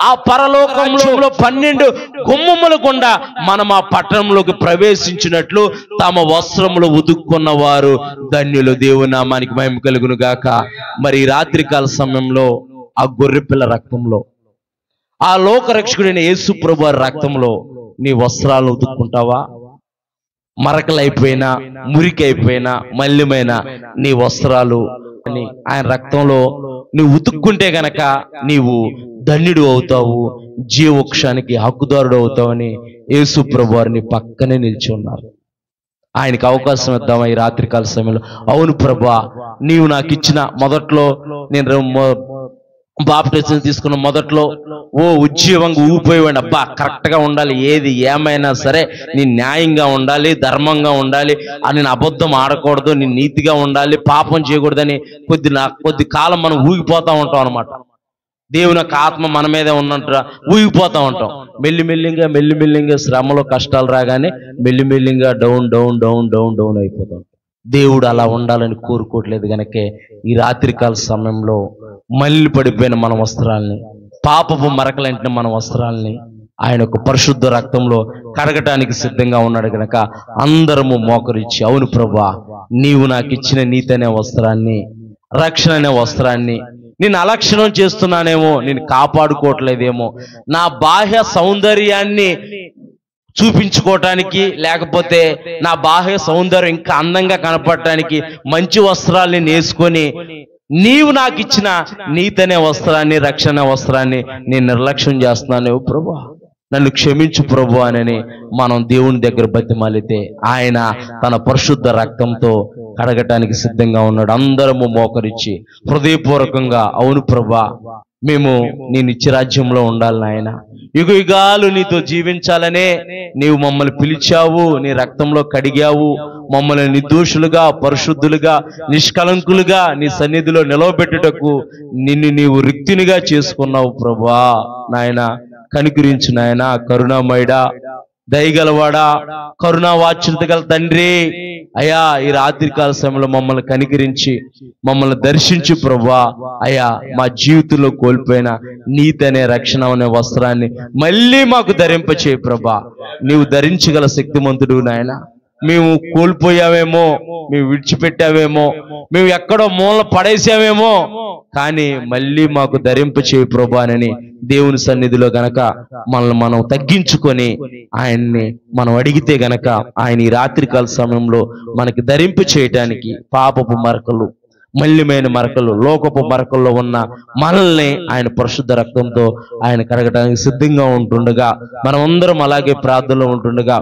ఆ పరలోకంలో 12 గుమ్మముల గుండా మనం ఆ పట్టణంలోకి ప్రవేశించినట్లు తమ వస్త్రములు ఉతుక్కున్న వారు ధన్యులు. దేవుని నామానికి మహిమ కలుగును గాక. మరి రాత్రికాల సమయంలో ఆ గొర్రెపిల్ల రక్తంలో, ఆ లోకరక్షకుడైన యేసు ప్రభువు రక్తంలో నీ వస్త్రాలను ఉతుక్కుంటావా? మరకలైపోయినా, మురికైపోయినా, మల్లిమైన నీ వస్త్రాలు ఆయన రక్తంలో నువ్వు ఉతుక్కుంటే గనక నీవు ధన్యుడు అవుతావు, జీవవృక్షానికి హక్కుదారుడు అవుతావని యేసు ప్రభువు వారిని పక్కనే నిలిచి ఉన్నారు. ఆయనకి అవకాశం ఇద్దామా ఈ రాత్రికాల సమయంలో? అవును ప్రభువా, నీవు నాకు ఇచ్చిన, మొదట్లో నేను బాప్టిజం తీసుకున్న మొదట్లో ఉజ్జీవంగా ఊగిపోయేవాడిని. అబ్బా, కరెక్ట్గా ఉండాలి, ఏది ఏమైనా సరే నేను న్యాయంగా ఉండాలి, ధర్మంగా ఉండాలి, నేను అబద్ధం ఆడకూడదు, నేను నీతిగా ఉండాలి, పాపం చేయకూడదని కొద్ది కాలం మనం ఊగిపోతూ ఉంటాం అనమాట. దేవుని యొక్క ఆత్మ మన మీదే ఉన్నట్టు ఊగిపోతూ ఉంటాం. మెల్లిమెల్లిగా శ్రమలో కష్టాలు రాగానే మెల్లిమెల్లిగా down down down down down అయిపోతాం. దేవుడు అలా ఉండాలని కోరుకోవట్లేదు కనుకే ఈ రాత్రికాల సమయంలో మళ్ళీ పడిపోయిన మన వస్త్రాలని, పాపపు మరకలంటిన మన వస్త్రాలని ఆయన యొక్క పరిశుద్ధ రక్తంలో కడగటానికి సిద్ధంగా ఉన్నాడు కనుక అందరము మోకరించి, అవును ప్రభువా, నీవు నాకు ఇచ్చిన నీతి అనే వస్త్రాన్ని, రక్షణ అనే వస్త్రాన్ని నేను అలక్షణం చేస్తున్నానేమో, నేను కాపాడుకోవట్లేదేమో, నా బాహ్య సౌందర్యాన్ని చూపించుకోవటానికి, లేకపోతే నా బాహ్య సౌందర్యం ఇంకా అందంగా కనపడటానికి మంచి వస్త్రాల్ని నేసుకొని నీవు నాకు ఇచ్చిన నీతనే వస్త్రాన్ని, రక్షణ వస్త్రాన్ని నేను నిర్లక్ష్యం చేస్తున్నాను ప్రభు, నన్ను క్షమించు ప్రభు అని మనం దేవుని దగ్గర బతిమాలితే ఆయన తన పరిశుద్ధ రక్తంతో కడగటానికి సిద్ధంగా ఉన్నాడు. అందరము మోకరించి హృదయపూర్వకంగా, అవును ప్రభా, మేము నీ నిత్యరాజ్యంలో ఉండాలి నాయన, యుగ యుగాలు నీతో జీవించాలనే నీవు మమ్మల్ని పిలిచావు, నీ రక్తంలో కడిగావు, మమ్మల్ని నిర్దోషులుగా, పరిశుద్ధులుగా, నిష్కలంకులుగా నీ సన్నిధిలో నిలవబెట్టుటకు నిన్ను నీవు రిక్తునిగా చేసుకున్నావు ప్రభా. నాయన కనికరించు నాయన, కరుణామయుడా, దయగలవాడా, కరుణావాత్సల్యత గల తండ్రి, అయ్యా ఈ రాత్రికాల సమయంలో మమ్మల్ని కనికరించి మమ్మల్ని దర్శించు ప్రభా. అయ్యా మా జీవితంలో కోల్పోయిన నీతనే రక్షణ అనే వస్త్రాన్ని మళ్ళీ మాకు ధరింపచేయి ప్రభా. నీవు ధరించగల శక్తిమంతుడు నాయన. మేము కోల్పోయావేమో, మేము విడిచిపెట్టావేమో, మేము ఎక్కడో మూల పడేసావేమో, కానీ మళ్ళీ మాకు ధరింపచేయి ప్రభా అని దేవుని సన్నిధిలో గనక మనల్ని మనం తగ్గించుకొని ఆయన్ని మనం అడిగితే గనక ఆయన ఈ రాత్రికాల సమయంలో మనకి ధరింపు చేయటానికి పాపపు మరకలు, మల్లిమైన మరకలు, లోకపు మరకల్లో ఉన్న మనల్ని ఆయన పరిశుద్ధ రక్తంతో ఆయన కడగడానికి సిద్ధంగా ఉంటుండగా, మనమందరం అలాగే ప్రార్థనలో ఉంటుండగా